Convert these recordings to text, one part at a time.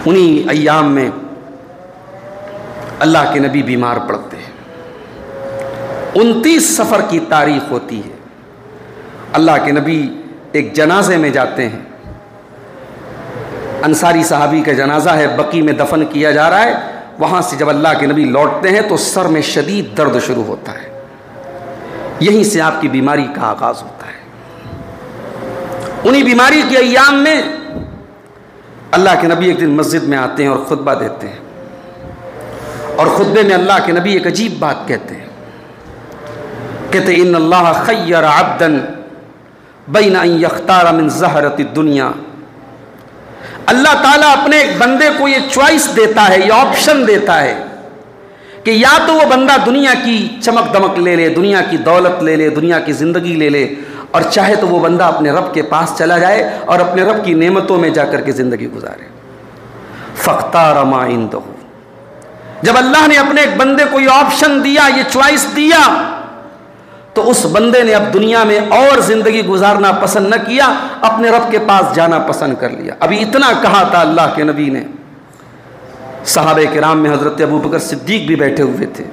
उन्हीं अय्याम में अल्लाह के नबी बीमार पड़ते हैं। 29 सफ़र की तारीख होती है। अल्लाह के नबी एक जनाजे में जाते हैं। अंसारी सहाबी का जनाजा है, बकी में दफन किया जा रहा है। वहाँ से जब अल्लाह के नबी लौटते हैं तो सर में शदीद दर्द शुरू होता है। यहीं से आपकी बीमारी का आगाज़ होता है। उन्हीं बीमारी के अय्याम में अल्लाह के नबी एक दिन मस्जिद में आते हैं और खुतबा देते हैं। और खुतबे में अल्लाह के नबी एक अजीब बात कहते हैं। कहते इन अल्लाह खय्यर अब्दन बैन अन यख्तार मिन ज़हरति दुनिया। अल्लाह ताला अपने एक बंदे को ये चॉइस देता है, ये ऑप्शन देता है कि या तो वो बंदा दुनिया की चमक दमक ले ले, दुनिया की दौलत ले ले, दुनिया की ज़िंदगी ले ले, और चाहे तो वो बंदा अपने रब के पास चला जाए और अपने रब की नेमतों में जाकर के ज़िंदगी गुजारे। फ़ख्तार मा इंदहु। जब अल्लाह ने अपने एक बंदे को ये ऑप्शन दिया, ये चॉइस दिया, तो उस बंदे ने अब दुनिया में और ज़िंदगी गुजारना पसंद न किया, अपने रब के पास जाना पसंद कर लिया। अभी इतना कहा था अल्लाह के नबी ने। सहाबे किराम में हज़रत अबू बकर सिद्दीक भी बैठे हुए थे।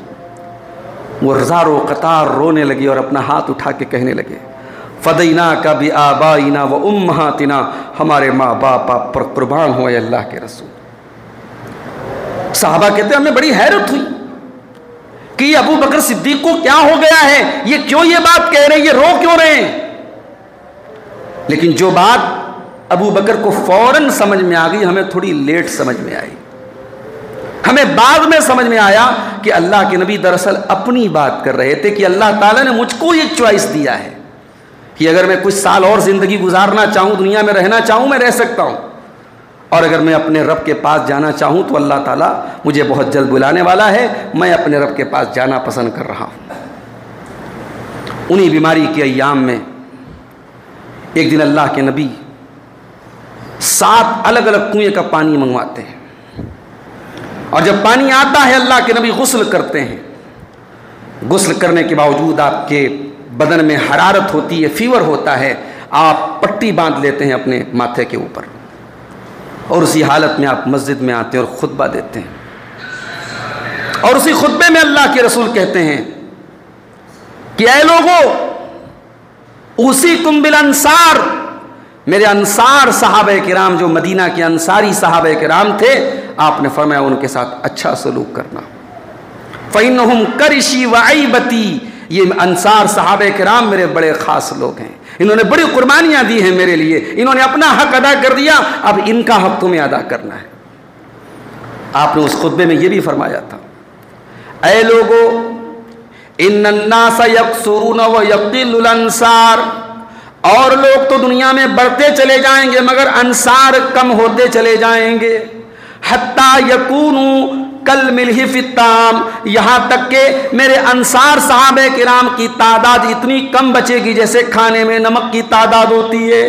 वो ज़ारो क़तार रोने लगे और अपना हाथ उठा के कहने लगे, फ़दैना का भी आबाइना व उम्महातिना। हमारे माँ बाप आप पर कुर्बान हुए अल्लाह के रसूल। साहबा कहते हमें बड़ी हैरत हुई कि अबू बकर सिद्दीक को क्या हो गया है, ये क्यों ये बात कह रहे हैं, ये रो क्यों रहे हैं। लेकिन जो बात अबू बकर को फौरन समझ में आ गई, हमें थोड़ी लेट समझ में आई। हमें बाद में समझ में आया कि अल्लाह के नबी दरअसल अपनी बात कर रहे थे कि अल्लाह ताला ने मुझको ये चॉइस दिया है कि अगर मैं कुछ साल और ज़िंदगी गुजारना चाहूँ, दुनिया में रहना चाहूँ, मैं रह सकता हूँ, और अगर मैं अपने रब के पास जाना चाहूँ तो अल्लाह ताला मुझे बहुत जल्द बुलाने वाला है। मैं अपने रब के पास जाना पसंद कर रहा हूँ। उन्हीं बीमारी के अय्याम में एक दिन अल्लाह के नबी 7 अलग अलग कुएं का पानी मंगवाते हैं, और जब पानी आता है अल्लाह के नबी गुस्ल करते हैं। गुस्ल करने के बावजूद आपके बदन में हरारत होती है, फीवर होता है। आप पट्टी बांध लेते हैं अपने माथे के ऊपर, और उसी हालत में आप मस्जिद में आते हैं और खुतबा देते हैं। और उसी खुतबे में अल्लाह के रसूल कहते हैं कि ऐ लोगों, उसी कुम बिल अंसार, मेरे अंसार सहाबे किराम, जो मदीना के अंसारी सहाबे किराम थे, आपने फरमाया उनके साथ अच्छा सलूक करना। फ़इन्नहुम करिशी व अईबती। ये अंसार सहाबे किराम मेरे बड़े ख़ास लोग हैं, इन्होंने बड़ी कुर्बानियाँ दी हैं मेरे लिए, इन्होंने अपना हक अदा कर दिया, अब इनका हक तुम्हें अदा करना है। आपने उस खुतबे में ये भी फरमाया था, ऐ लोगो इन्नन्नास यक्सुरून व यक़िल्लुल अंसार। और लोग तो दुनिया में बढ़ते चले जाएंगे मगर अंसार कम होते चले जाएंगे। हत्ता यकूनू कल मिलहि फित्ताम। यहाँ तक के मेरे अंसार साहबे किराम की तादाद इतनी कम बचेगी जैसे खाने में नमक की तादाद होती है।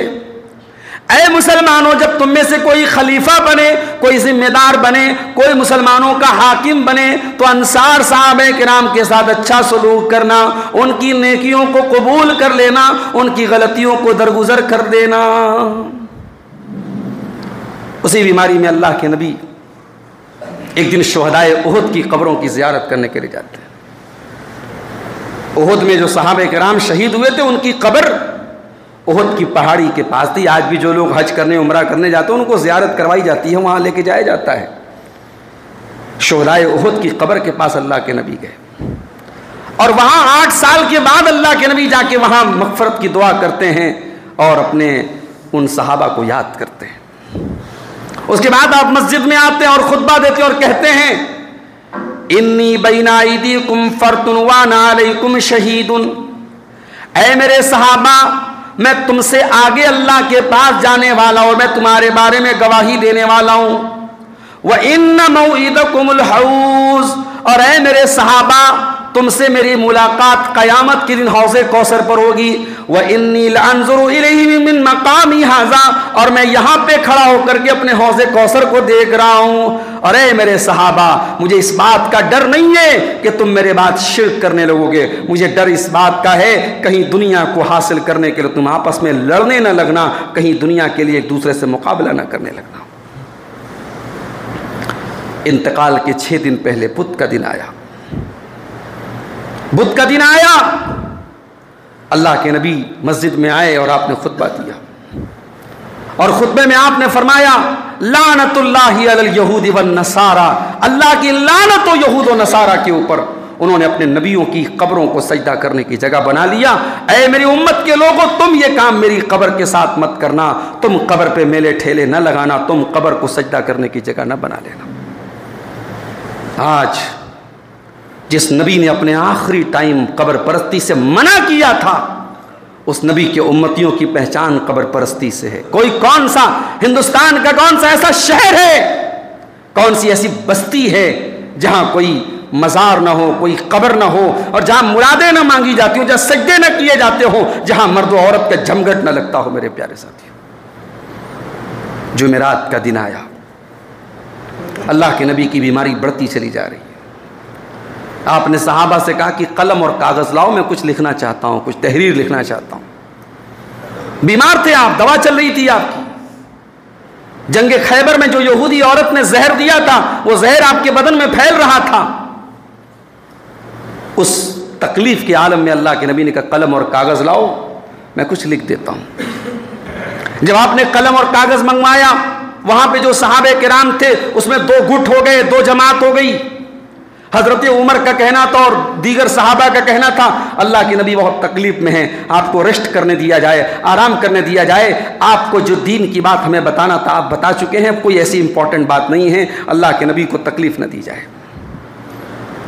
ऐ मुसलमानों, जब तुम में से कोई खलीफा बने, कोई जिम्मेदार बने, कोई मुसलमानों का हाकिम बने, तो अंसार साहबे किराम के साथ अच्छा सलूक करना, उनकी नेकियों को कबूल कर लेना, उनकी गलतियों को दरगुजर कर देना। उसी बीमारी में अल्लाह के नबी एक दिन शुहदाए उहुद की कब्रों की ज़ियारत करने के लिए जाते हैं। उहुद में जो सहाबे किराम शहीद हुए थे, उनकी कब्र उहुद की पहाड़ी के पास थी। आज भी जो लोग हज करने, उम्रा करने जाते हैं, उनको ज़ियारत करवाई जाती है, वहाँ लेके जाया जाता है। शुहदाए उहुद की कब्र के पास अल्लाह के नबी गए, और वहाँ 8 साल के बाद अल्लाह के नबी जाके वहाँ मग़फ़िरत की दुआ करते हैं और अपने उन सहाबा को याद करते हैं। उसके बाद आप मस्जिद में आते हैं और खुतबा देते हैं और कहते हैं, इन्नी बैना अयदीकुम फर्तुन व अना अलैकुम शहीदुन। ऐ मेरे सहाबा, मैं तुमसे आगे अल्लाह के पास जाने वाला और मैं तुम्हारे बारे में गवाही देने वाला हूँ। व इन्न मौइदकुमुल हौज़। और ऐ मेरे सहाबा, तुमसे मेरी मुलाकात क़यामत के दिन हौज़े कौसर पर होगी। व इन्नी लअंज़ुरु इलैहि मिन मक़ामी हाज़ा। और मैं यहाँ पे खड़ा होकर के अपने हौज़े कौसर को देख रहा हूँ। और ऐ मेरे सहाबा, मुझे इस बात का डर नहीं है कि तुम मेरे बाद शिर्क करने लगोगे, मुझे डर इस बात का है कहीं दुनिया को हासिल करने के लिए तुम आपस में लड़ने न लगना, कहीं दुनिया के लिए एक दूसरे से मुकाबला न करने लगना। इंतकाल के 6 दिन पहले बुध का दिन आया। बुध का दिन आया, अल्लाह के नबी मस्जिद में आए और आपने खुतबा दिया और खुतबे में आपने फरमाया लानतुल्लाहि अलल यहूदी वन नसारा, अल्लाह की लानत हो यहूद और नसारा के ऊपर। उन्होंने अपने नबियों की कब्रों को सजदा करने की जगह बना लिया। ऐ मेरी उम्मत के लोगों, तुम ये काम मेरी कब्र के साथ मत करना, तुम कब्र पे मेले ठेले न लगाना, तुम कब्र को सजदा करने की जगह न बना लेना। आज जिस नबी ने अपने आखिरी टाइम कब्र परस्ती से मना किया था, उस नबी के उम्मतियों की पहचान कब्र परस्ती से है। कोई कौन सा हिंदुस्तान का कौन सा ऐसा शहर है, कौन सी ऐसी बस्ती है जहां कोई मज़ार ना हो, कोई कब्र ना हो, और जहां मुरादें ना मांगी जाती हो, जहां सजदे ना किए जाते हो, जहां मर्द और औरत का जमघट ना लगता हो। मेरे प्यारे साथियों, जुमेरात का दिन आया, अल्लाह के नबी की बीमारी बढ़ती चली जा रही है। आपने सहाबा से कहा कि कलम और कागज़ लाओ, मैं कुछ लिखना चाहता हूँ, कुछ तहरीर लिखना चाहता हूँ। बीमार थे आप, दवा चल रही थी आपकी। जंग खैबर में जो यहूदी औरत ने जहर दिया था, वो जहर आपके बदन में फैल रहा था। उस तकलीफ के आलम में अल्लाह के नबी ने कहा कलम और कागज़ लाओ, मैं कुछ लिख देता हूँ। जब आपने कलम और कागज़ मंगवाया, वहाँ पे जो सहाबे किराम थे उसमें 2 गुट हो गए, 2 जमात हो गई। हज़रत उमर का कहना था और दीगर सहाबा का कहना था अल्लाह के नबी बहुत तकलीफ में हैं, आपको रेस्ट करने दिया जाए, आराम करने दिया जाए। आपको जो दीन की बात हमें बताना था आप बता चुके हैं, कोई ऐसी इंपॉर्टेंट बात नहीं है, अल्लाह के नबी को तकलीफ न दी जाए।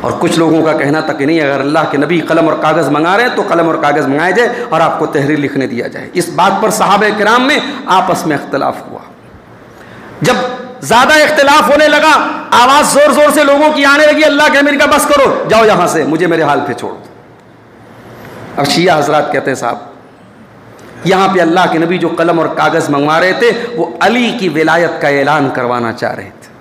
और कुछ लोगों का कहना था कि नहीं, अगर अल्लाह के नबी कलम और कागज़ मंगा रहे हैं तो कलम और कागज़ मंगाए जाए और आपको तहरीर लिखने दिया जाए। इस बात पर सहाबा किराम में आपस में इख्तलाफ हुआ। जब ज़्यादा इख्तलाफ होने लगा, आवाज़ ज़ोर ज़ोर से लोगों की आने लगी, अल्लाह के नबी का बस करो, जाओ यहाँ से, मुझे मेरे हाल पे छोड़ दो। अब शिया हजरात कहते हैं साहब, यहाँ पे अल्लाह के नबी जो कलम और कागज़ मंगवा रहे थे वो अली की विलायत का ऐलान करवाना चाह रहे थे।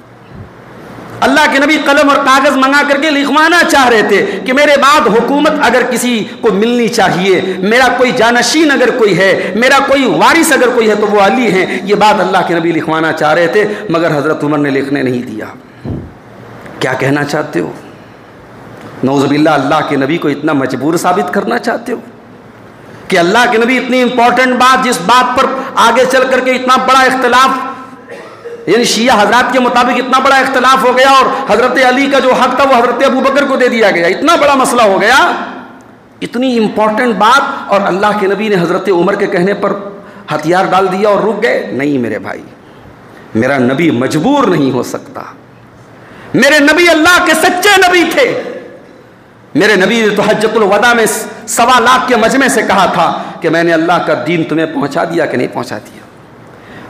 अल्लाह के नबी कलम और कागज़ मंगा करके लिखवाना चाह रहे थे कि मेरे बाद हुकूमत अगर किसी को मिलनी चाहिए, मेरा कोई जानशीन अगर कोई है, मेरा कोई वारिस अगर कोई है तो वो अली है। ये बात अल्लाह के नबी लिखवाना चाह रहे थे, मगर हज़रत उमर ने लिखने नहीं दिया। क्या कहना चाहते हो? नौज़ुबिल्लाह, अल्लाह के नबी को इतना मजबूर साबित करना चाहते हो कि अल्लाह के नबी इतनी इंपॉर्टेंट बात, जिस बात पर आगे चल करके इतना बड़ा इख्तलाफ, यानी शिया हजरात के मुताबिक इतना बड़ा इख्तलाफ हो गया और हजरत अली का जो हक था वो हजरत अबू बकर को दे दिया गया, इतना बड़ा मसला हो गया, इतनी इंपॉर्टेंट बात, और अल्लाह के नबी ने हजरत उमर के कहने पर हथियार डाल दिया और रुक गए। नहीं मेरे भाई, मेरा नबी मजबूर नहीं हो सकता। मेरे नबी अल्लाह के सच्चे नबी थे। मेरे नबी ने तो हज्जतुल वदा में 1.25 लाख के मजमे से कहा था कि मैंने अल्लाह का दीन तुम्हें पहुंचा दिया कि नहीं पहुंचा दिया,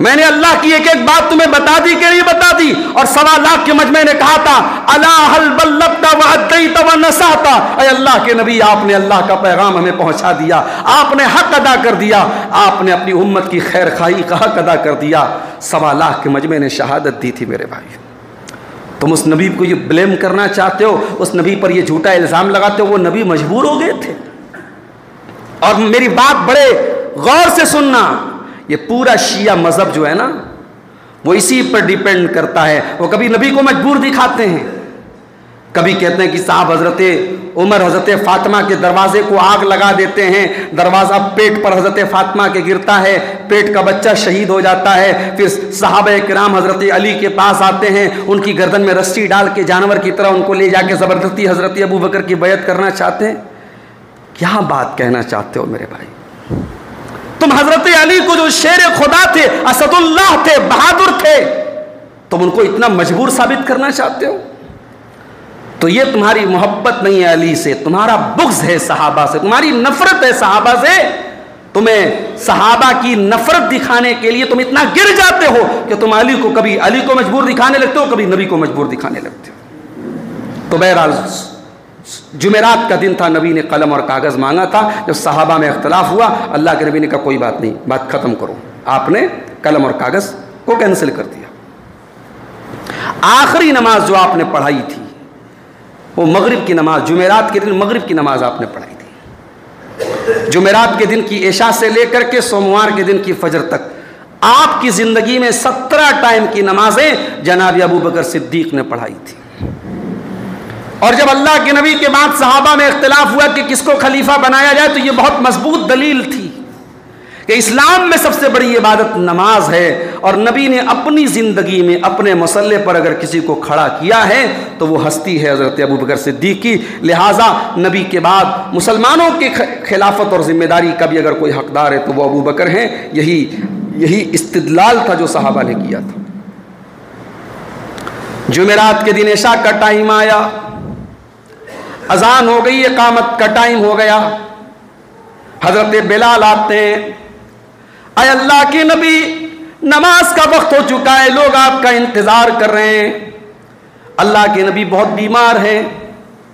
मैंने अल्लाह की एक एक बात तुम्हें बता दी कि नहीं बता दी। और 1.25 लाख के मजमे ने कहा था अला हल बल्लगता व अद्दैता व नसाता, ऐ अल्लाह के नबी आपने अल्लाह का पैगाम हमें पहुंचा दिया, आपने हक अदा कर दिया, आपने अपनी उम्मत की खैर खाई का हक अदा कर दिया। 1.25 लाख के मजमे ने शहादत दी थी। मेरे भाई, तुम उस नबी को ये ब्लेम करना चाहते हो, उस नबी पर ये झूठा इल्ज़ाम लगाते हो, वो नबी मजबूर हो गए थे। और मेरी बात बड़े गौर से सुनना, ये पूरा शिया मज़हब जो है ना, वो इसी पर डिपेंड करता है। वो कभी नबी को मजबूर दिखाते हैं, कभी कहते हैं कि साहब हज़रत उमर हज़रत फ़ातिमा के दरवाजे को आग लगा देते हैं, दरवाज़ा पेट पर हज़रत फ़ातिमा के गिरता है, पेट का बच्चा शहीद हो जाता है। फिर सहाबा किराम हज़रत अली के पास आते हैं, उनकी गर्दन में रस्सी डाल के जानवर की तरह उनको ले जाके ज़बरदस्ती हज़रत अबू बकर की बैत करना चाहते हैं। क्या बात कहना चाहते हो मेरे भाई? तुम हज़रत अली को जो शेर खुदा थे, असदुल्लाह थे, बहादुर थे, तुम उनको इतना मजबूर साबित करना चाहते हो? तो ये तुम्हारी मोहब्बत नहीं है अली से, तुम्हारा बुग़्ज़ है सहाबा से, तुम्हारी नफरत है सहाबा से। तुम्हें सहाबा की नफरत दिखाने के लिए तुम इतना गिर जाते हो कि तुम अली को कभी अली को मजबूर दिखाने लगते हो, कभी नबी को मजबूर दिखाने लगते हो। तो बहरहाल जुमेरात का दिन था, नबी ने कलम और कागज़ मांगा था। जब सहाबा में इख्तलाफ हुआ, अल्लाह के नबी ने कहा कोई बात नहीं, बात ख़त्म करो। आपने कलम और कागज़ को कैंसिल कर दिया। आखिरी नमाज जो आपने पढ़ाई थी वो मगरिब की नमाज, जुमेरात के दिन मगरिब की नमाज आपने पढ़ाई थी। जुमेरात के दिन की इशा से लेकर के सोमवार के दिन की फजर तक आपकी ज़िंदगी में 17 टाइम की नमाजें जनाब अबू बकर सिद्दीक ने पढ़ाई थी। और जब अल्लाह के नबी के बाद सहाबा में इख्तिलाफ हुआ कि किसको खलीफा बनाया जाए, तो ये बहुत मजबूत दलील थी कि इस्लाम में सबसे बड़ी इबादत नमाज है, और नबी ने अपनी ज़िंदगी में अपने मसल्ले पर अगर किसी को खड़ा किया है तो वो हस्ती है हज़रत अबू बकर सिद्दीक की। लिहाजा नबी के बाद मुसलमानों के खिलाफत और ज़िम्मेदारी का भी अगर कोई हकदार है तो वो अबू बकर हैं। यही इस्तिदलाल था जो सहाबा ने किया था। जुमेरात के दिन इशा का टाइम आया, अजान हो गई, इकामत का टाइम हो गया। हजरत बिलाल आते हैं, अय अल्लाह के नबी नमाज का वक्त हो चुका है, लोग आपका इंतजार कर रहे हैं। अल्लाह के नबी बहुत बीमार हैं,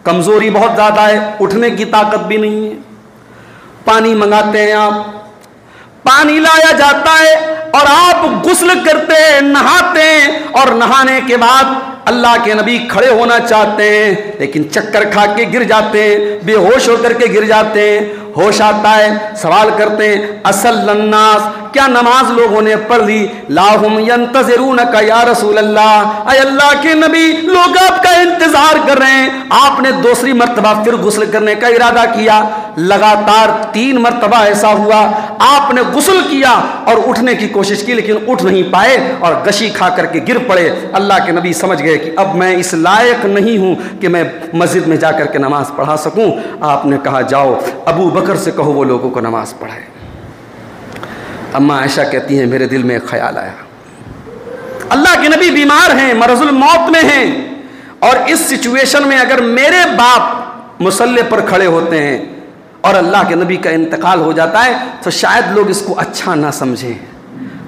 कमजोरी बहुत ज्यादा है, उठने की ताकत भी नहीं है। पानी मंगाते हैं आप, पानी लाया जाता है और आप गुस्ल करते हैं, नहाते हैं, और नहाने के बाद अल्लाह के नबी खड़े होना चाहते हैं लेकिन चक्कर खा के गिर जाते हैं, बेहोश होकर के गिर जाते हैं। होश आता है, सवाल करते हैं, असल्लन्नास, क्या नमाज लोगों ने पढ़ ली? लाहुम यंतज़िरूनका या रसूल अल्लाह, अय अल्लाह के नबी लोग आपका इंतजार कर रहे हैं। आपने दूसरी मर्तबा फिर गुस्ल करने का इरादा किया। लगातार 3 मर्तबा ऐसा हुआ, आपने गुस्ल किया और उठने की कोशिश की लेकिन उठ नहीं पाए और गशी खा करके गिर पड़े। अल्लाह के नबी समझ गए कि अब मैं इस लायक नहीं हूं कि मैं मस्जिद में जाकर के नमाज पढ़ा सकूं। आपने कहा, जाओ अबू बकर से कहो वो लोगों को नमाज पढ़ाए। अम्मा आयशा कहती हैं, मेरे दिल में एक ख्याल आया, अल्लाह के नबी बीमार हैं, मरजुल मौत में हैं, और इस सिचुएशन में अगर मेरे बाप मुसल्ले पर खड़े होते हैं और अल्लाह के नबी का इंतकाल हो जाता है तो शायद लोग इसको अच्छा ना समझें।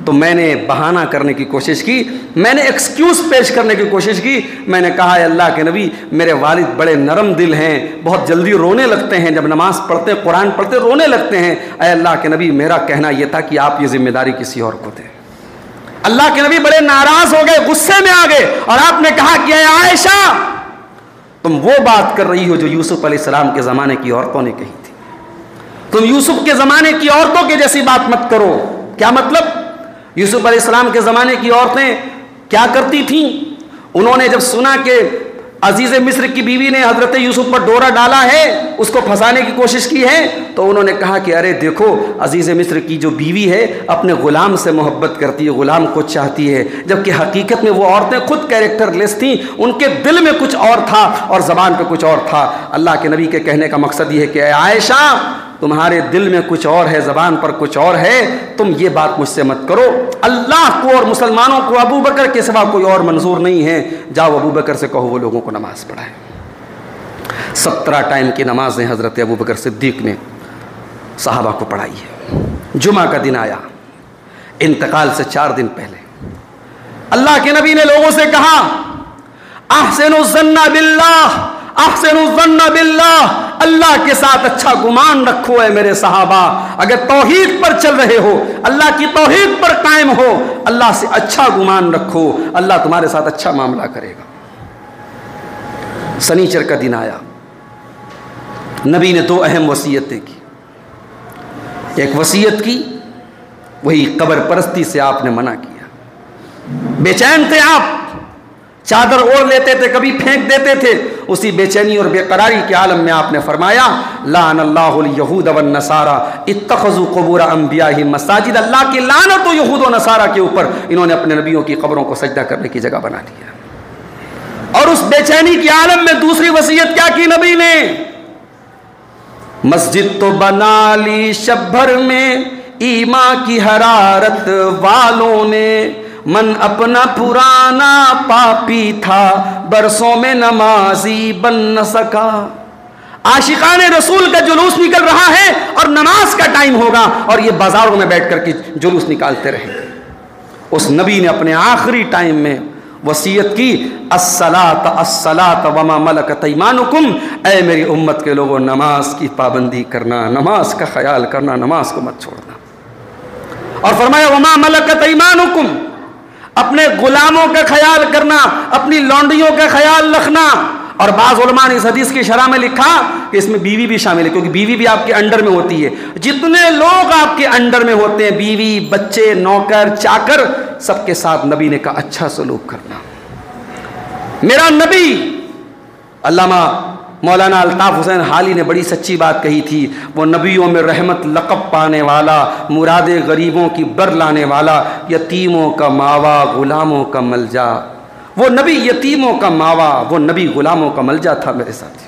तो मैंने बहाना करने की कोशिश की, मैंने एक्सक्यूज़ पेश करने की कोशिश की। मैंने कहा, अल्लाह के नबी मेरे वालिद बड़े नरम दिल हैं, बहुत जल्दी रोने लगते हैं, जब नमाज पढ़ते कुरान पढ़ते रोने लगते हैं। अय अल्लाह के नबी, मेरा कहना यह था कि आप ये जिम्मेदारी किसी और को दें। अल्लाह के नबी बड़े नाराज हो गए, गुस्से में आ गए, और आपने कहा कि आयशा, तुम वो बात कर रही हो जो यूसुफ अलैहिस्सलाम के ज़माने की औरतों ने कही थी। तुम यूसुफ के ज़माने की औरतों के जैसी बात मत करो। क्या मतलब? यूसुफ अलैहिस्सलाम के ज़माने की औरतें क्या करती थीं? उन्होंने जब सुना कि अजीज़ मिस्र की बीवी ने हज़रत यूसुफ पर डोरा डाला है, उसको फंसाने की कोशिश की है, तो उन्होंने कहा कि अरे देखो, अजीज़ मिस्र की जो बीवी है अपने ग़ुलाम से मोहब्बत करती है, ग़ुलाम को चाहती है, जबकि हकीकत में वो औरतें खुद कैरेक्टरलेस थीं, उनके दिल में कुछ और था और ज़बान पे कुछ और था। अल्लाह के नबी के कहने का मकसद ये है कि आयशा, तुम्हारे दिल में कुछ और है, ज़बान पर कुछ और है, तुम ये बात मुझसे मत करो। अल्लाह को और मुसलमानों को अबू बकर के सिवा कोई और मंजूर नहीं है। जाओ अबू बकर से कहो वो लोगों को नमाज पढ़ाए। 17 टाइम की नमाजें हज़रत अबू बकर सिद्दीक ने सहाबा को पढ़ाई है। जुमा का दिन आया, इंतकाल से 4 दिन पहले अल्लाह के नबी ने लोगों से कहा, अहसिनुज़्ज़न्ना बिल्लाह, अहसिनुज़्ज़न्ना बिल्लाह, अल्लाह के साथ अच्छा गुमान रखो है मेरे सहाबा। अगर तौहीद पर चल रहे हो, अल्लाह की तौहीद पर कायम हो, अल्लाह से अच्छा गुमान रखो, अल्लाह तुम्हारे साथ अच्छा मामला करेगा। शनिचर का दिन आया, नबी ने 2 अहम वसीयतें की। एक वसीयत की, वही कब्र परस्ती से आपने मना किया। बेचैन थे आप, चादर ओढ़ लेते थे, कभी फेंक देते थे। उसी बेचैनी और बेकरारी के आलम में आपने फरमाया, लानल्लाहुल यहूद वन नसारा इत्तखज़ू क़ुबूर अंबियाहिम मसाजिद, अल्लाह की लानत हो यहूद और नसारा के ऊपर, इन्होंने अपने नबियों की कब्रों को सजदा करने की जगह बना लिया। और उस बेचैनी के आलम में दूसरी वसीयत क्या की नबी ने? मस्जिद तो बना ली शब भर में ईमा की हरारत वालों ने, मन अपना पुराना पापी था, बरसों में नमाजी बन न सका। आशिकाने रसूल का जुलूस निकल रहा है और नमाज का टाइम होगा और ये बाजारों में बैठ करके जुलूस निकालते रहेंगे। उस नबी ने अपने आखिरी टाइम में वसीयत की, अस्सलात अस्सलात वमा मलकत ऐमानुकुम, ऐ मेरी उम्मत के लोगों, नमाज की पाबंदी करना, नमाज का ख्याल करना, नमाज को मत छोड़ना। और फरमाया वमा मलकत ऐमानुकुम, अपने गुलामों का ख्याल करना, अपनी लौंडियों का ख्याल रखना। और बाज़ उलमा ने इस हदीस की शरह में लिखा कि इसमें बीवी भी शामिल है, क्योंकि बीवी भी आपके अंडर में होती है। जितने लोग आपके अंडर में होते हैं, बीवी, बच्चे, नौकर, चाकर, सबके साथ नबी ने कहा अच्छा सलूक करना। मेरा नबी अल्लामा मौलाना अल्ताफ़ हुसैन हाली ने बड़ी सच्ची बात कही थी, वो नबियों में रहमत लक़ब पाने वाला, मुरादे गरीबों की बर लाने वाला, यतीमों का मावा, गुलामों का मलजा। वो नबी यतीमों का मावा, वो नबी गुलामों का मलजा था। मेरे साथी,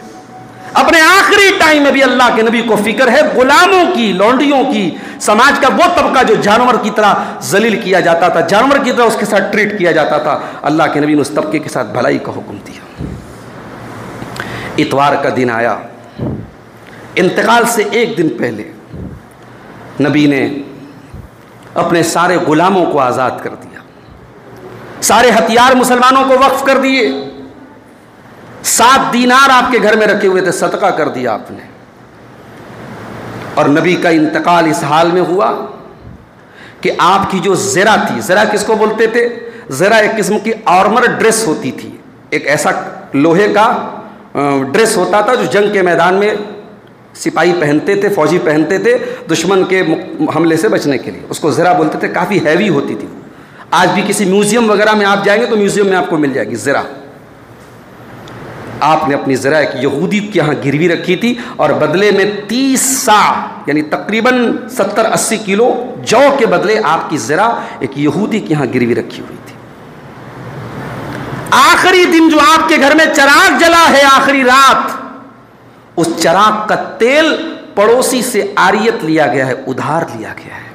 अपने आखिरी टाइम में भी अल्लाह के नबी को फिक्र है गुलामों की, लौंडियों की, समाज का वो तबका जो जानवर की तरह जलील किया जाता था, जानवर की तरह उसके साथ ट्रीट किया जाता था। अल्लाह के नबी ने उस तबके के साथ भलाई का हुक्म दिया। इतवार का दिन आया, इंतकाल से एक दिन पहले नबी ने अपने सारे गुलामों को आज़ाद कर दिया, सारे हथियार मुसलमानों को वक्फ कर दिए। 7 दीनार आपके घर में रखे हुए थे, सदका कर दिया आपने। और नबी का इंतकाल इस हाल में हुआ कि आपकी जो ज़रा थी, ज़रा किसको बोलते थे? ज़रा एक किस्म की आर्मर ड्रेस होती थी, एक ऐसा लोहे का ड्रेस होता था जो जंग के मैदान में सिपाही पहनते थे, फौजी पहनते थे दुश्मन के हमले से बचने के लिए। उसको ज़रा बोलते थे, काफ़ी हैवी होती थी। आज भी किसी म्यूज़ियम वगैरह में आप जाएंगे तो म्यूज़ियम में आपको मिल जाएगी ज़रा। आपने अपनी ज़रा एक यहूदी के यहाँ गिरवी रखी थी और बदले में 30 सा यानी तकरीबन 70-80 किलो जौ के बदले आपकी ज़रा एक यहूदी के यहाँ गिरवी रखी हुई थी। आखिरी दिन जो आपके घर में चिराग जला है, आखिरी रात, उस चिराग का तेल पड़ोसी से आरियत लिया गया है, उधार लिया गया है।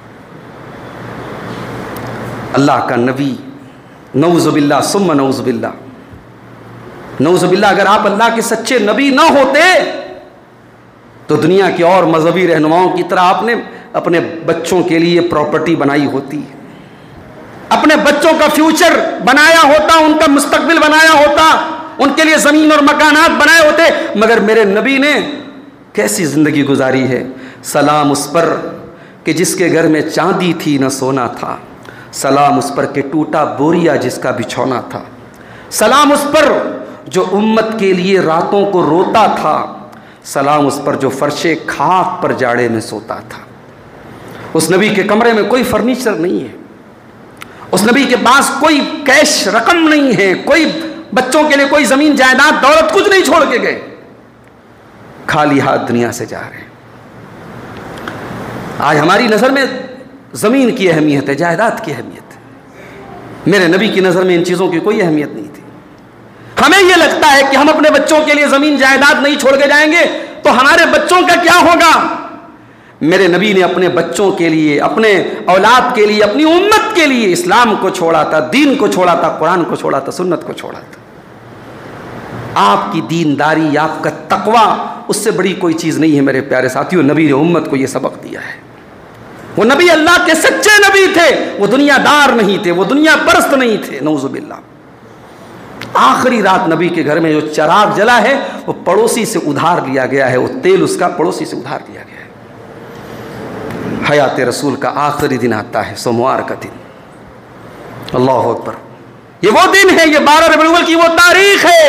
अल्लाह का नबी, नऊज़ुबिल्लाह सुम्मा नऊज़ुबिल्लाह, नऊज़ुबिल्लाह, अगर आप अल्लाह के सच्चे नबी ना होते तो दुनिया के और मजहबी रहनुमाओं की तरह आपने अपने बच्चों के लिए प्रॉपर्टी बनाई होती, अपने बच्चों का फ्यूचर बनाया होता, उनका मुस्तकबिल बनाया होता, उनके लिए ज़मीन और मकानात बनाए होते। मगर मेरे नबी ने कैसी ज़िंदगी गुजारी है। सलाम उस पर कि जिसके घर में चांदी थी न सोना था, सलाम उस पर कि टूटा बोरिया जिसका बिछौना था, सलाम उस पर जो उम्मत के लिए रातों को रोता था, सलाम उस पर जो फर्शे खाक पर जाड़े में सोता था। उस नबी के कमरे में कोई फर्नीचर नहीं है, उस नबी के पास कोई कैश रकम नहीं है, कोई बच्चों के लिए कोई ज़मीन जायदाद दौलत कुछ नहीं छोड़ के गए, खाली हाथ दुनिया से जा रहे हैं। आज हमारी नज़र में ज़मीन की अहमियत है, जायदाद की अहमियत है। मेरे नबी की नज़र में इन चीज़ों की कोई अहमियत नहीं थी। हमें यह लगता है कि हम अपने बच्चों के लिए ज़मीन जायदाद नहीं छोड़ के जाएंगे तो हमारे बच्चों का क्या होगा। मेरे नबी ने अपने बच्चों के लिए, अपने औलाद के लिए, अपनी उम्मत के लिए इस्लाम को छोड़ा था, दीन को छोड़ा था, कुरान को छोड़ा था, सुन्नत को छोड़ा था। आपकी दीनदारी, आपका तकवा, उससे बड़ी कोई चीज़ नहीं है मेरे प्यारे साथियों। नबी ने उम्मत को यह सबक दिया है। वो नबी अल्लाह के सच्चे नबी थे, वो दुनियादार नहीं थे, वो दुनिया परस्त नहीं थे, नऊज़ुबिल्लाह। आखिरी रात नबी के घर में जो चिराग जला है वो पड़ोसी से उधार लिया गया है, वो तेल उसका पड़ोसी से उधार लिया गया है। हयात रसूल का आखिरी दिन आता है, सोमवार का दिन। अल्लाह अकबर, ये वो दिन है, ये 12 रबीउल अव्वल की वो तारीख है।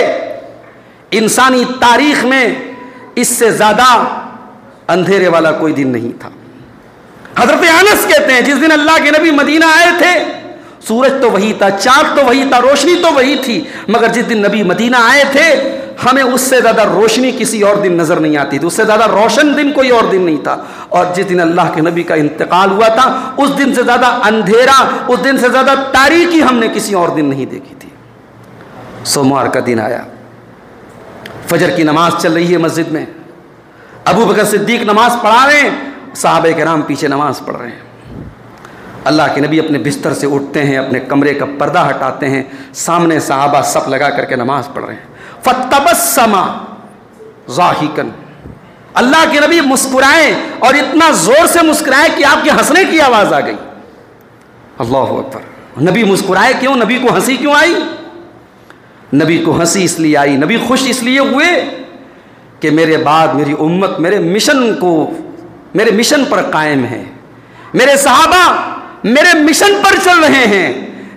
इंसानी तारीख में इससे ज़्यादा अंधेरे वाला कोई दिन नहीं था। हज़रत अनस कहते हैं, जिस दिन अल्लाह के नबी मदीना आए थे, सूरज तो वही था, चाँद तो वही था, रोशनी तो वही थी, मगर जिस दिन नबी मदीना आए थे हमें उससे ज़्यादा रोशनी किसी और दिन नज़र नहीं आती थी, उससे ज़्यादा रोशन दिन कोई और दिन नहीं था। और जिस दिन अल्लाह के नबी का इंतकाल हुआ था उस दिन से ज़्यादा अंधेरा, उस दिन से ज़्यादा तारीकी हमने किसी और दिन नहीं देखी थी। सोमवार का दिन आया, फजर की नमाज चल रही है मस्जिद में, अबू बकर सिद्दीक नमाज पढ़ा रहे हैं, सहाबे किराम पीछे नमाज पढ़ रहे हैं। अल्लाह के नबी अपने बिस्तर से उठते हैं, अपने कमरे का पर्दा हटाते हैं, सामने सहाबा सफ लगा करके नमाज पढ़ रहे हैं। फतबस्समा ज़ाहिकन, अल्लाह के नबी मुस्कुराए और इतना जोर से मुस्कुराए कि आपके हंसने की आवाज़ आ गई। अल्लाह अकबर। नबी मुस्कुराए क्यों? नबी को हंसी क्यों आई? नबी को हंसी इसलिए आई, नबी खुश इसलिए हुए कि मेरे बाद मेरी उम्मत मेरे मिशन पर कायम है, मेरे सहाबा मेरे मिशन पर चल रहे हैं,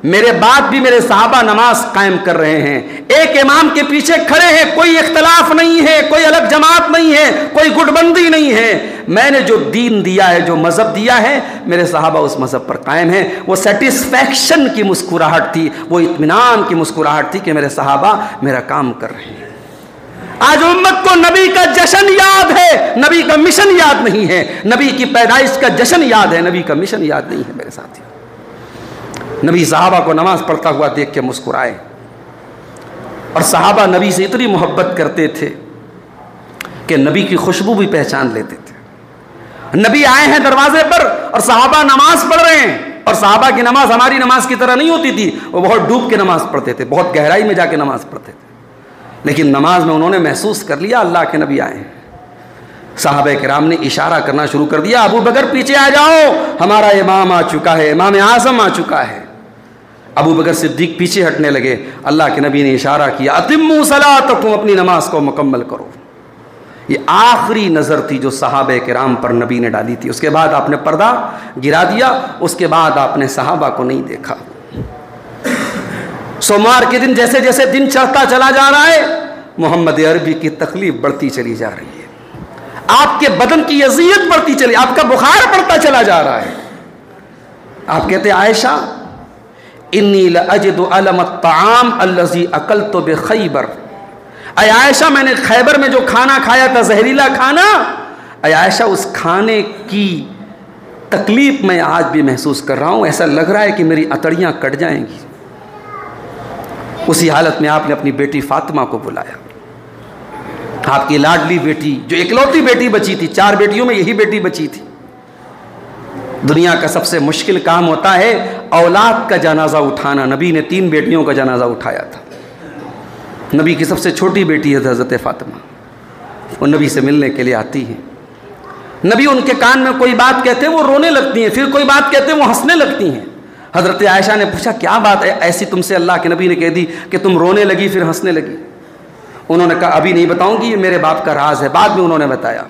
मेरे बाद भी मेरे सहाबा नमाज कायम कर रहे हैं, एक इमाम के पीछे खड़े हैं, कोई इख्तलाफ नहीं है, कोई अलग जमात नहीं है, कोई गुटबंदी नहीं है। मैंने जो दीन दिया है, जो मजहब दिया है, मेरे सहाबा उस मजहब पर कायम है। वो सेटिस्फैक्शन की मुस्कुराहट थी, वो इत्मीनान की मुस्कुराहट थी कि मेरे सहाबा मेरा काम कर रहे हैं। आज उम्मत को नबी का जश्न याद है, नबी का मिशन याद नहीं है। नबी की पैदाइश का जश्न याद है, नबी का मिशन याद नहीं है। मेरे साथी, नबी सहाबा को नमाज पढ़ता हुआ देख के मुस्कुराए, और सहाबा नबी से इतनी मोहब्बत करते थे कि नबी की खुशबू भी पहचान लेते थे। नबी आए हैं दरवाजे पर और सहाबा नमाज पढ़ रहे हैं, और सहाबा की नमाज हमारी नमाज की तरह नहीं होती थी। वो बहुत डूब के नमाज पढ़ते थे, बहुत गहराई में जाके नमाज पढ़ते थे, लेकिन नमाज में उन्होंने महसूस कर लिया अल्लाह के नबी आए हैं। साहबे किराम ने इशारा करना शुरू कर दिया, अबू बकर पीछे आ जाओ, हमारा इमाम आ चुका है, इमाम आज़म आ चुका है। अबू बकर सिद्दीक पीछे हटने लगे। अल्लाह के नबी ने इशारा किया, अतिम्मू सलातकुम, अपनी नमाज को मुकम्मल करो। ये आखिरी नज़र थी जो साहबे किराम पर नबी ने डाली थी। उसके बाद आपने पर्दा गिरा दिया, उसके बाद आपने सहाबा को नहीं देखा। सोमवार के दिन जैसे जैसे दिन चढ़ता चला जा रहा है, मोहम्मद अरबी की तकलीफ बढ़ती चली जा रही है, आपके बदन की अज़ियत बढ़ती चली, आपका बुखार बढ़ता चला जा रहा है। आप कहते आयशा, इन्नी लअजिदु अलम अत्ताम अल्लज़ी अकलतु बिखैबर, अय आयशा मैंने खैबर में जो खाना खाया था, जहरीला खाना, अय आयशा उस खाने की तकलीफ मैं आज भी महसूस कर रहा हूँ। ऐसा लग रहा है कि मेरी अतड़ियाँ कट जाएंगी। उसी हालत में आपने अपनी बेटी फातिमा को बुलाया, आपकी लाडली बेटी, जो इकलौती बेटी बची थी, 4 बेटियों में यही बेटी बची थी। दुनिया का सबसे मुश्किल काम होता है औलाद का जनाजा उठाना। नबी ने 3 बेटियों का जनाजा उठाया था। नबी की सबसे छोटी बेटी है हज़रत फातिमा, वो नबी से मिलने के लिए आती हैं। नबी उनके कान में कोई बात कहते हैं, वो रोने लगती हैं, फिर कोई बात कहते हैं, वो हंसने लगती हैं। हज़रत आयशा ने पूछा, क्या बात है ऐसी तुमसे अल्लाह के नबी ने कह दी कि तुम रोने लगी फिर हंसने लगी? उन्होंने कहा, अभी नहीं बताऊंगी, ये मेरे बाप का राज है। बाद में उन्होंने बताया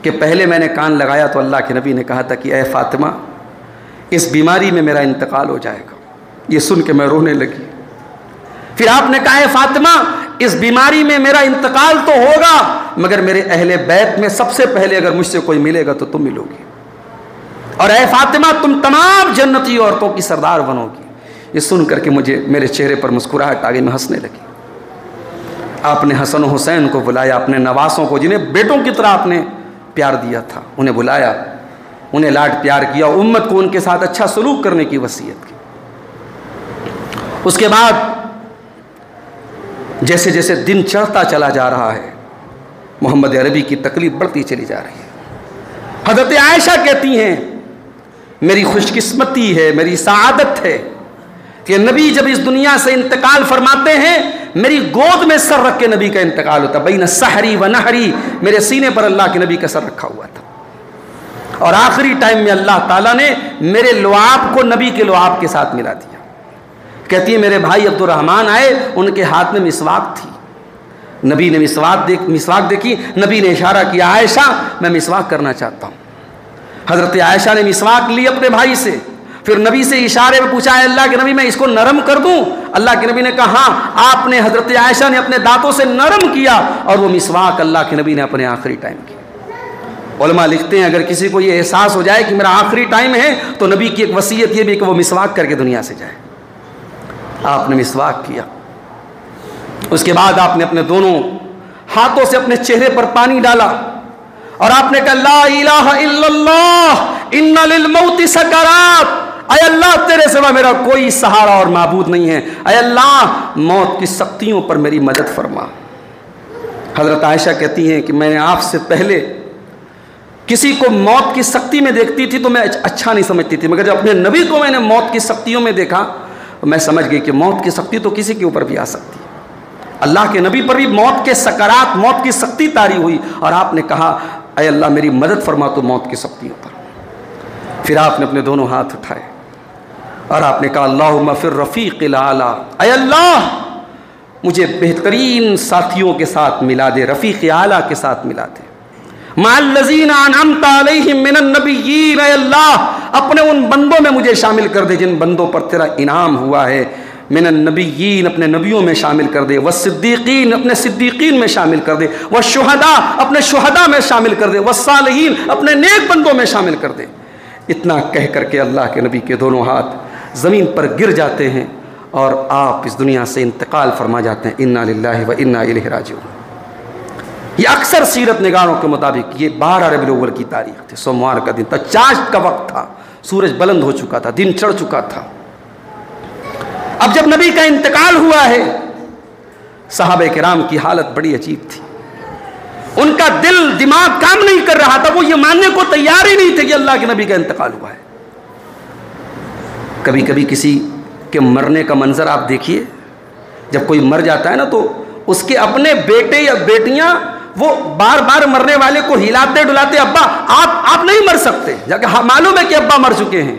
कि पहले मैंने कान लगाया तो अल्लाह के नबी ने कहा था कि ए फातिमा, इस बीमारी में मेरा इंतकाल हो जाएगा। ये सुन के मैं रोने लगी। फिर आपने कहा, है फातिमा, इस बीमारी में मेरा इंतकाल तो होगा, मगर मेरे अहले बैत में सबसे पहले अगर मुझसे कोई मिलेगा तो तुम मिलोगी, और ए फातिमा तुम तमाम जन्नती औरतों की सरदार बनोगी। ये सुन करके मुझे, मेरे चेहरे पर मुस्कुराहट आ गई, मैं हंसने लगी। आपने हसन हुसैन को बुलाया, अपने नवासों को, जिन्हें बेटों की तरह आपने प्यार दिया था, उन्हें बुलाया, उन्हें लाड प्यार किया, उम्मत को उनके साथ अच्छा सलूक करने की वसीयत की। उसके बाद जैसे जैसे दिन चढ़ता चला जा रहा है, मोहम्मद अरबी की तकलीफ बढ़ती चली जा रही है। हज़रत आयशा कहती हैं, मेरी खुशकिस्मती है, मेरी सआदत है कि नबी जब इस दुनिया से इंतकाल फरमाते हैं, मेरी गोद में सर रख के नबी का इंतकाल होता। बैन सहरी व नहरी, मेरे सीने पर अल्लाह के नबी का सर रखा हुआ था। और आखिरी टाइम में अल्लाह ताला ने मेरे लुआब को नबी के लुआब के साथ मिला दिया। कहती है, मेरे भाई अब्दुर्रहमान आए, उनके हाथ में मिसवाक थी। नबी ने मिसवाक देखी, नबी ने इशारा किया, आयशा मैं मिसवाक करना चाहता हूँ। हज़रत आयशा ने मिसवाक ली अपने भाई से, फिर नबी से इशारे में पूछा, अल्लाह के नबी मैं इसको नरम कर दूं? अल्लाह के नबी ने कहा, हाँ। आपने, हज़रत आयशा ने अपने दांतों से नरम किया, और वो मिसवाक अल्लाह के नबी ने अपने आखिरी टाइम की। उलमा लिखते हैं, अगर किसी को ये एहसास हो जाए कि मेरा आखिरी टाइम है, तो नबी की एक वसीयत ये भी कि वो मिसवाक करके दुनिया से जाए। आपने मिसवाक किया, उसके बाद आपने अपने दोनों हाथों से अपने चेहरे पर पानी डाला, और आपने कहा, ला इलाहा इल्लल्लाह इन्ना लिल मौति सकरात, अय अल्लाह तेरे सिवा मेरा कोई सहारा और माबूद नहीं है, अय अल्लाह मौत की सख्तियों पर मेरी मदद फरमा। हज़रत आयशा कहती हैं कि मैंने आपसे पहले किसी को मौत की सख्ती में देखती थी तो मैं अच्छा नहीं समझती थी, मगर जब अपने नबी को मैंने मौत की सख्तियों में देखा तो मैं समझ गई कि मौत की सख्ती तो किसी के ऊपर भी आ सकती है। अल्लाह के नबी पर भी मौत के सकरात, मौत की सख्ती तारी हुई, और आपने कहा, अय अल्लाह मेरी मदद फरमा तो मौत की सख्तियों पर। फिर आपने अपने दोनों हाथ उठाए और आपने कहा, अल्लाहुम्मा फिर रफ़ीक़िल आला, अय अल्लाह मुझे बेहतरीन साथियों के साथ मिला दे, रफ़ीक़ आला के साथ मिला दे। माल्लज़ीना अनअमता अलैहिम मिनन नबिय्यीन, अल्लाह अपने उन बंदों में मुझे शामिल कर दे जिन बंदों पर तेरा इनाम हुआ है। मिनन नबिय्यीन, अपने नबियों में शामिल कर दे। वस्सिद्दीकीन, अपने सिद्दीकीन में शामिल कर दे। वश्शुहदा, अपने शुहदा में शामिल कर दे। वस्सालिहीन, अपने नेक बंदों में शामिल कर दे। इतना कह करके अल्लाह के नबी के दोनों हाथ ज़मीन पर गिर जाते हैं और आप इस दुनिया से इंतकाल फरमा जाते हैं। इन्ना लिल्लाहि व इन्ना इलैहि राजिऊन। ये अक्सर सीरत निगारों के मुताबिक ये 12 रबीउल अव्वल की तारीख थी, सोमवार का दिन था, चाश का वक्त था, सूरज बुलंद हो चुका था, दिन चढ़ चुका था। अब जब नबी का इंतकाल हुआ है, सहाबे किराम की हालत बड़ी अजीब थी। उनका दिल दिमाग काम नहीं कर रहा था, वो ये मानने को तैयार ही नहीं थे कि अल्लाह के नबी का इंतकाल हुआ है। कभी कभी किसी के मरने का मंजर आप देखिए, जब कोई मर जाता है ना तो उसके अपने बेटे या बेटियां वो बार बार मरने वाले को हिलाते डुलाते, अब्बा आप नहीं मर सकते, जाके मालूम है कि अब्बा मर चुके हैं,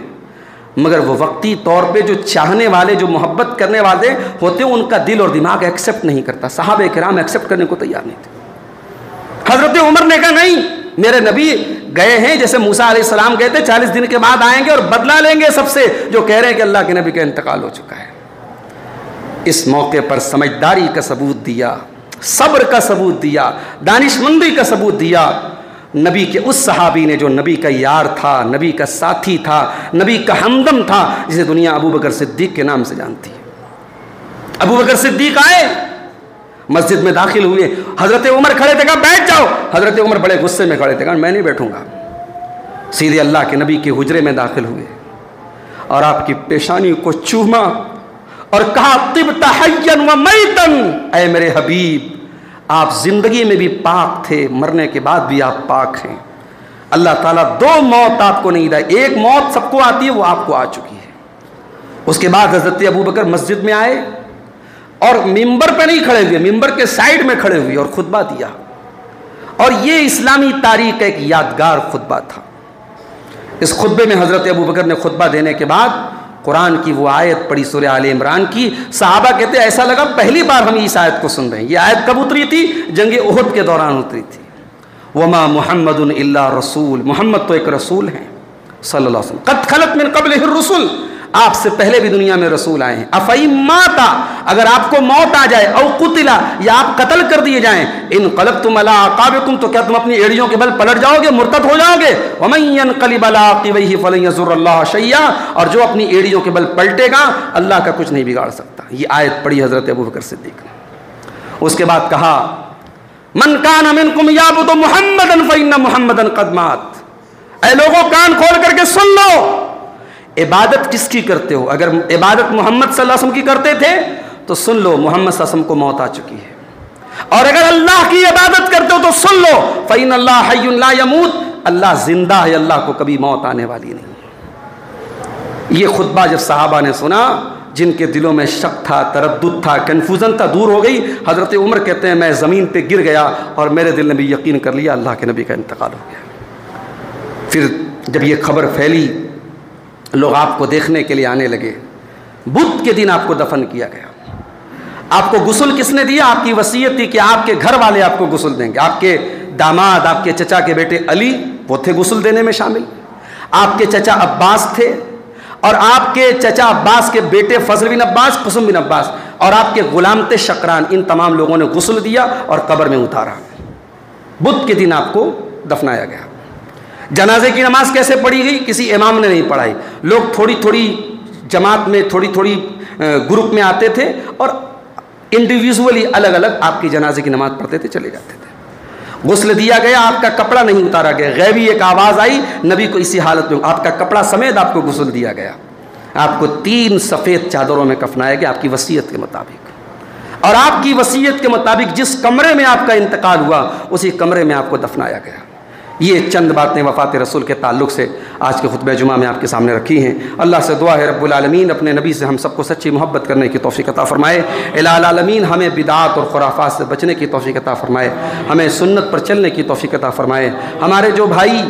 मगर वो वक्ती तौर पे जो चाहने वाले, जो मोहब्बत करने वाले होते हैं, उनका दिल और दिमाग एक्सेप्ट नहीं करता। सहाबे किराम एक्सेप्ट करने को तैयार नहीं थे। हजरत उमर ने कहा नहीं, मेरे नबी गए हैं, जैसे मूसा अलैहिस्सलाम गए थे, 40 दिन के बाद आएंगे और बदला लेंगे सबसे जो कह रहे हैं कि अल्लाह के नबी का इंतकाल हो चुका है। इस मौके पर समझदारी का सबूत दिया, सब्र का सबूत दिया, दानिशमंदी का सबूत दिया नबी के उस सहाबी ने जो नबी का यार था, नबी का साथी था, नबी का हमदम था, जिसे दुनिया अबू बकर सिद्दीक के नाम से जानती है। अबू बकर सिद्दीक आए, मस्जिद में दाखिल हुए, हजरत उमर खड़े थे, कहा बैठ जाओ। हजरत उमर बड़े गुस्से में खड़े थे, कहा मैं नहीं बैठूंगा। सीधे अल्लाह के नबी के हुजरे में दाखिल हुए और आपकी पेशानी को चूमा और कहा तिब्ता हय्यन व मैतन, ऐ मेरे हबीब आप जिंदगी में भी पाक थे, मरने के बाद भी आप पाक हैं। अल्लाह ताला 2 मौत आपको नहीं दी, एक मौत सबको आती है, वो आपको आ चुकी है। उसके बाद हजरत अबू बकर मस्जिद में आए और मिंबर पे नहीं खड़े हुए, मिंबर के साइड में खड़े हुए और खुतबा दिया। और ये इस्लामी तारीख का एक यादगार खुतबा था। इस खुतबे में हजरत अबू बकर ने खुतबा देने के बाद कुरान की वो आयत पढ़ी, सूरह आले इमरान की। सहाबा कहते ऐसा लगा पहली बार हम इस आयत को सुन रहे हैं। ये आयत कब उतरी थी? जंग उहद के दौरान उतरी थी। वमा मुहम्मदुन इल्ला रसूल, मोहम्मद तो एक रसूल हैं सल्लल्लाहु अलैहि वसल्लम। कद खलत मिन क़ब्लिहिर रुसूल, आपसे पहले भी दुनिया में रसूल आए हैं। अफ़इन माता, अगर आपको मौत आ जाए, औ कुतिला, या आप कत्ल कर दिए जाएं, इन क़लबतुम अला अक़ाबिकुम, तो क्या तुम अपनी एड़ियों के बल पलट जाओगे, मुर्तद हो जाओगे? वमन यनक़लिब अला अक़िबैहि फ़लन यज़ुर्रल्लाह शैय्या, और जो अपनी एड़ियों के बल पलटेगा अल्लाह का कुछ नहीं बिगाड़ सकता। ये आयत पढ़ी हज़रत अबू बकर सिद्दीक़ ने। उसके बाद कहा मन कान मिनकुम याबुदु मुहम्मदन फ़इन्ना मुहम्मदन क़द मात, ऐ लोगों कान खोल करके सुन लो, इबादत किसकी करते हो? अगर इबादत मोहम्मद सल्लल्लाहु अलैहि वसल्लम की करते थे तो सुन लो मोहम्मद सल्लल्लाहु अलैहि वसल्लम को मौत आ चुकी है। और अगर अल्लाह की इबादत करते हो तो सुन लो फ़इन अल्लाह हय्युन ला यमूत, अल्लाह जिंदा है, अल्लाह को कभी मौत आने वाली नहीं। ये खुतबा जब सहाबा ने सुना, जिनके दिलों में शक था, तरद्दुद था, कन्फ्यूजन था, दूर हो गई। हज़रत उमर कहते हैं मैं ज़मीन पे गिर गया और मेरे दिल ने भी यकीन कर लिया अल्लाह के नबी का इंतकाल हो गया। फिर जब ये खबर फैली, लोग आपको देखने के लिए आने लगे। बुध के दिन आपको दफन किया गया। आपको गुस्ल किसने दिया? आपकी वसीयत थी कि आपके घर वाले आपको गुस्ल देंगे। आपके दामाद, आपके चचा के बेटे अली, वो थे गुस्ल देने में शामिल। आपके चचा अब्बास थे और आपके चचा अब्बास के बेटे फजल बिन अब्बास, कुसुम बिन अब्बास, और आपके गुलाम थे शकरान। इन तमाम लोगों ने गुस्ल दिया और कब्र में उतारा। बुध के दिन आपको दफनाया गया। जनाजे की नमाज कैसे पढ़ी गई? किसी इमाम ने नहीं पढ़ाई। लोग थोड़ी थोड़ी जमात में, थोड़ी थोड़ी ग्रुप में आते थे और इंडिविजुअली अलग अलग आपकी जनाजे की नमाज पढ़ते थे, चले जाते थे। गुस्ल दिया गया, आपका कपड़ा नहीं उतारा गया। गैबी एक आवाज़ आई, नबी को इसी हालत में आपका कपड़ा समेत आपको गुस्ल दिया गया। आपको 3 सफ़ेद चादरों में कफनाया गया आपकी वसीयत के मुताबिक। और आपकी वसीयत के मुताबिक जिस कमरे में आपका इंतकाल हुआ उसी कमरे में आपको दफनाया गया। ये चंद बातें वफ़ात रसूल के ताल्लुक़ से आज के खुतबे जुमा में आपके सामने रखी हैं। अल्लाह से दुआ है रब्बुल आलमीन अपने नबी से हम सबको सच्ची मोहब्बत करने की तौफ़ीक़ अता फ़रमाए। इलाहुल आलमीन हमें बिदात और खुराफात से बचने की तौफ़ीक़ अता फ़रमाए। हमें सुन्नत पर चलने की तौफ़ीक़ अता फ़रमाए। हमारे जो भाई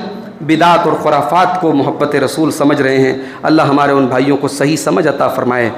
बिदात और खुराफात को मोहब्बत रसूल समझ रहे हैं, अल्लाह हमारे उन भाइयों को सही समझ अता फ़रमाए।